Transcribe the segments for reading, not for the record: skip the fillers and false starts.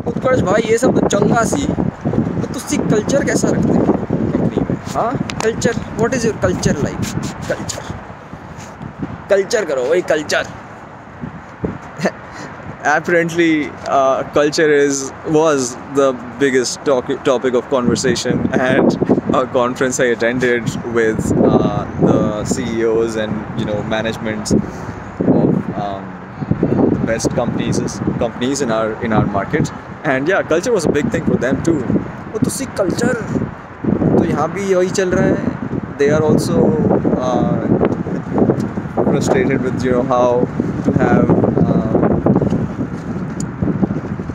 उत्कर्ष भाई ये सब तो चंगा सी, तो तुसी कल्चर कैसा रखते हो कंपनी में? हाँ, culture, what is your culture like? Culture culture करो वही culture. Apparently, culture was the biggest topic of conversation at a conference I attended with the CEOs and managements of the best companies in our market. And yeah, culture was a big thing for them too. वो तुसी culture तो यहाँ भी वही चल रहा है. They are also frustrated with how to have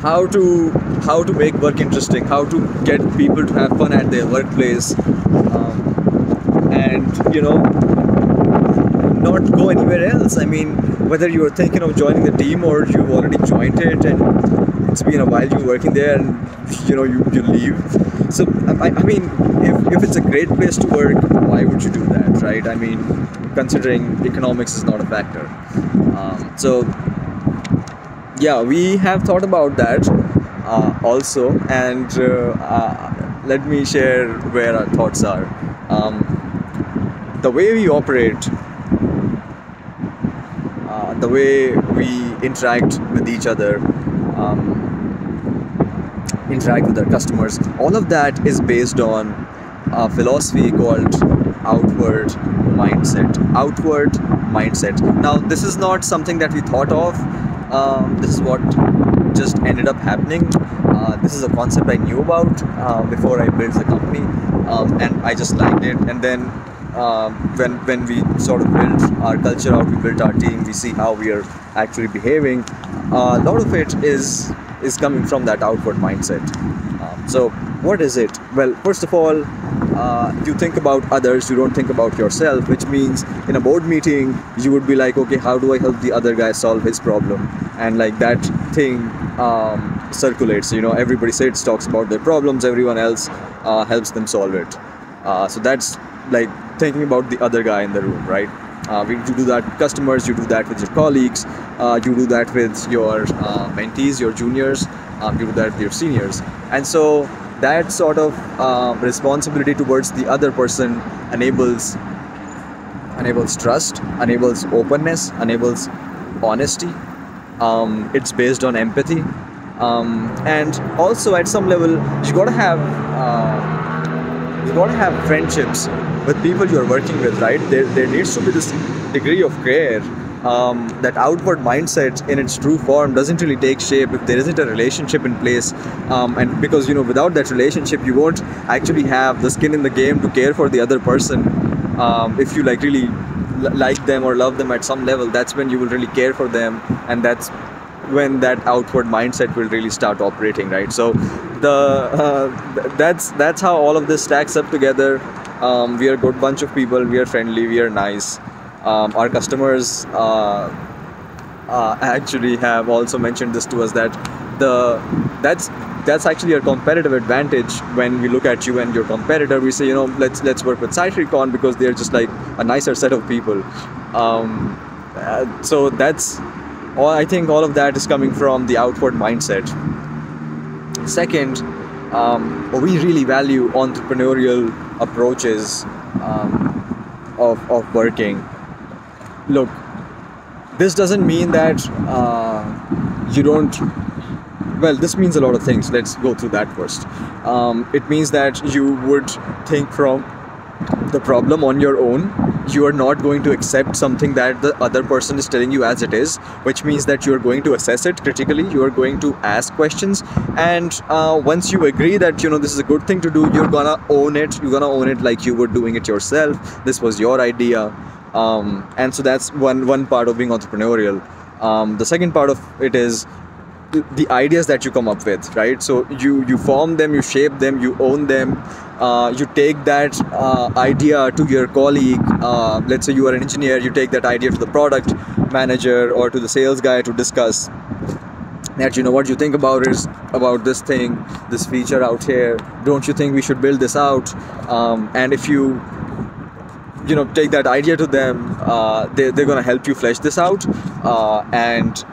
how to make work interesting, how to get people to have fun at their workplace, and not go anywhere else. I mean, whether you are thinking of joining the team or you've already joined it and it's been a while you're working there and you leave. So I mean, if it's a great place to work, why would you do that, right? I mean, considering economics is not a factor. So yeah, we have thought about that also, and let me share where our thoughts are. The way we operate, the way we interact with each other, interact with our customers, all of that is based on a philosophy called outward mindset. Outward mindset. Now, this is not something that we thought of. This is what just ended up happening. This is a concept I knew about before I built the company, and I just liked it. And then when we sort of built our culture out, we built our team, we see how we are actually behaving. A lot of it is coming from that outward mindset. So what is it? Well, first of all, you think about others, you don't think about yourself, which means in a board meeting you would be like, okay, how do I help the other guy solve his problem? And like that thing circulates. Everybody sits, talks about their problems, everyone else helps them solve it. So that's like thinking about the other guy in the room, right? You do that with customers, you do that with your colleagues, you do that with your mentees, your juniors, you do that with your seniors. And so that sort of responsibility towards the other person enables trust, enables openness, enables honesty. It's based on empathy, and also at some level you gotta have friendships with people you're working with, right? There needs to be this degree of care. That outward mindset in its true form doesn't really take shape if there isn't a relationship in place, and because without that relationship you won't actually have the skin in the game to care for the other person. If you really like them or love them at some level, that's when you will really care for them, and that's when that outward mindset will really start operating, right? So that's how all of this stacks up together. We are a good bunch of people, we are friendly, we are nice. Our customers actually have also mentioned this to us, that that's actually a competitive advantage. When we look at you and your competitor, we say, let's work with SiteRecon because they're just like a nicer set of people. So that's all. I think all of that is coming from the outward mindset. Second, we really value entrepreneurial approaches of working. Look, this doesn't mean that you don't. Well, this means a lot of things. Let's go through that first. It means that you would think from the problem on your own. You are not going to accept something that the other person is telling you as it is, which means that you are going to assess it critically. You are going to ask questions, and once you agree that this is a good thing to do, you're gonna own it. You're gonna own it like you were doing it yourself. This was your idea. And so that's one part of being entrepreneurial. The second part of it is the ideas that you come up with, right? So you form them, you shape them, you own them. You take that idea to your colleague. Let's say you are an engineer, you take that idea to the product manager or to the sales guy to discuss that, what you think about this thing, this feature out here, don't you think we should build this out? And if you take that idea to them, they're gonna help you flesh this out, and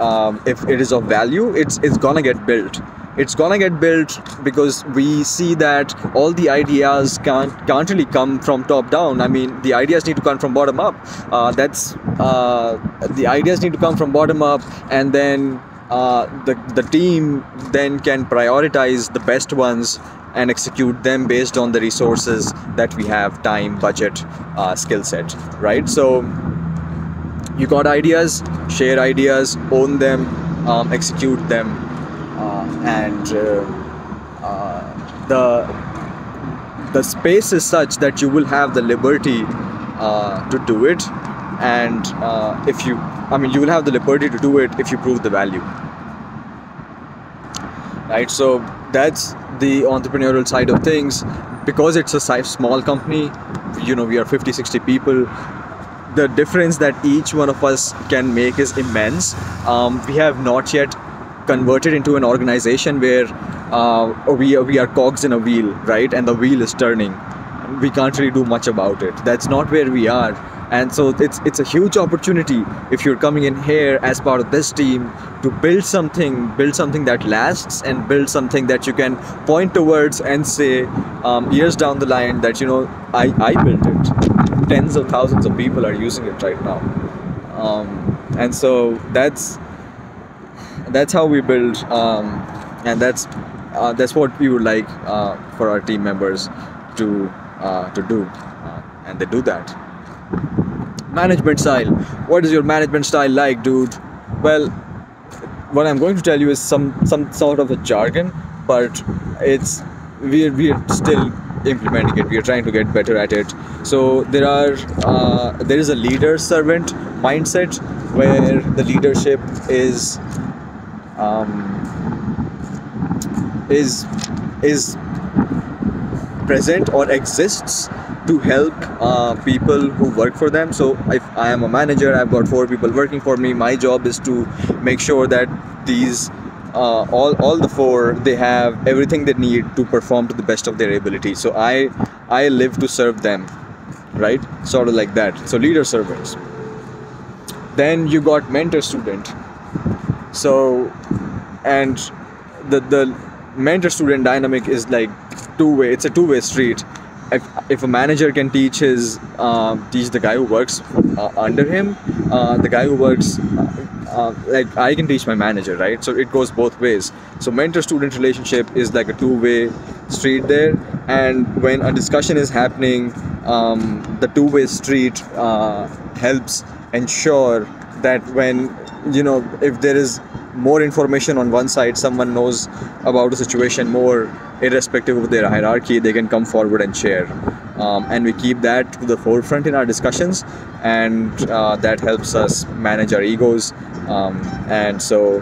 if it is of value, it's gonna get built. It's gonna get built because we see that all the ideas can't really come from top down. I mean, the ideas need to come from bottom up. The ideas need to come from bottom up, and then the team then can prioritize the best ones and execute them based on the resources that we have: time, budget, skill set, right? So you got ideas, share ideas, own them, execute them, and the space is such that you will have the liberty to do it, and you will have the liberty to do it if you prove the value, right? So that's the entrepreneurial side of things. Because it's a small company, we are 50-60 people. The difference that each one of us can make is immense. We have not yet converted into an organization where we are cogs in a wheel, right? And the wheel is turning. We can't really do much about it. That's not where we are. And so it's a huge opportunity if you're coming in here as part of this team to build something that lasts, and build something that you can point towards and say years down the line that I built it. Tens of thousands of people are using it right now, and so that's how we build, and that's what we would like for our team members to do, and they do that. Management style. What is your management style like, dude? Well, what I'm going to tell you is some sort of a jargon, but we're still implementing it. We are trying to get better at it. So there is a leader servant mindset, where the leadership is present or exists to help people who work for them. So if I am a manager, I've got 4 people working for me. My job is to make sure that these all the 4, they have everything they need to perform to the best of their ability. So I live to serve them, right? Sort of like that. So leader servants. Then you got mentor student. So, and the mentor student dynamic is like two-way. It's a two-way street. If a manager can teach the guy who works under him, the guy who works like I can teach my manager, right? So it goes both ways. So mentor-student relationship is like a two-way street there, and when a discussion is happening, the two-way street helps ensure that when if there is more information on one side, someone knows about a situation more, irrespective of their hierarchy, they can come forward and share, and we keep that to the forefront in our discussions, and that helps us manage our egos, and so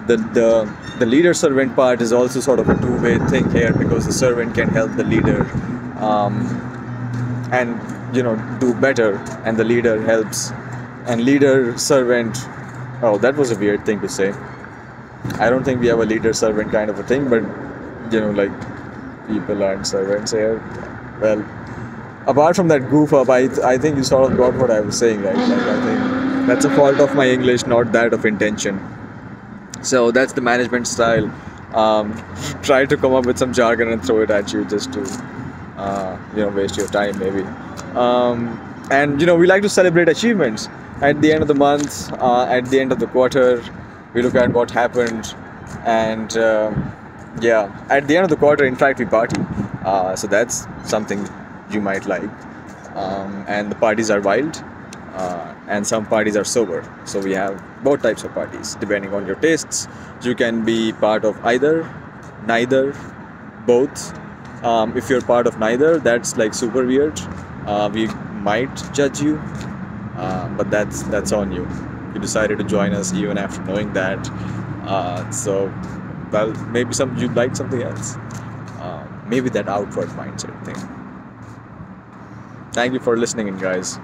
the leader servant part is also sort of a two-way thing here, because the servant can help the leader and do better, and the leader helps, and leader servant. Oh, that was a weird thing to say. I don't think we have a leader servant kind of a thing, but like people aren't servants here. Well, apart from that goof up, I think you sort of got what I was saying, right? Like, I think that's a fault of my English, not that of intention. So that's the management style. Try to come up with some jargon and throw it at you just to waste your time maybe. And we like to celebrate achievements at the end of the month, at the end of the quarter. We look at what happened, and at the end of the quarter, in fact, we party. So that's something you might like. And the parties are wild, and some parties are sober. So we have both types of parties, depending on your tastes. You can be part of either, neither, both. If you're part of neither, that's like super weird. We might judge you, but that's on you. You decided to join us even after knowing that. So, well, maybe you'd like something else. Maybe that outward mindset thing. Thank you for listening in, guys.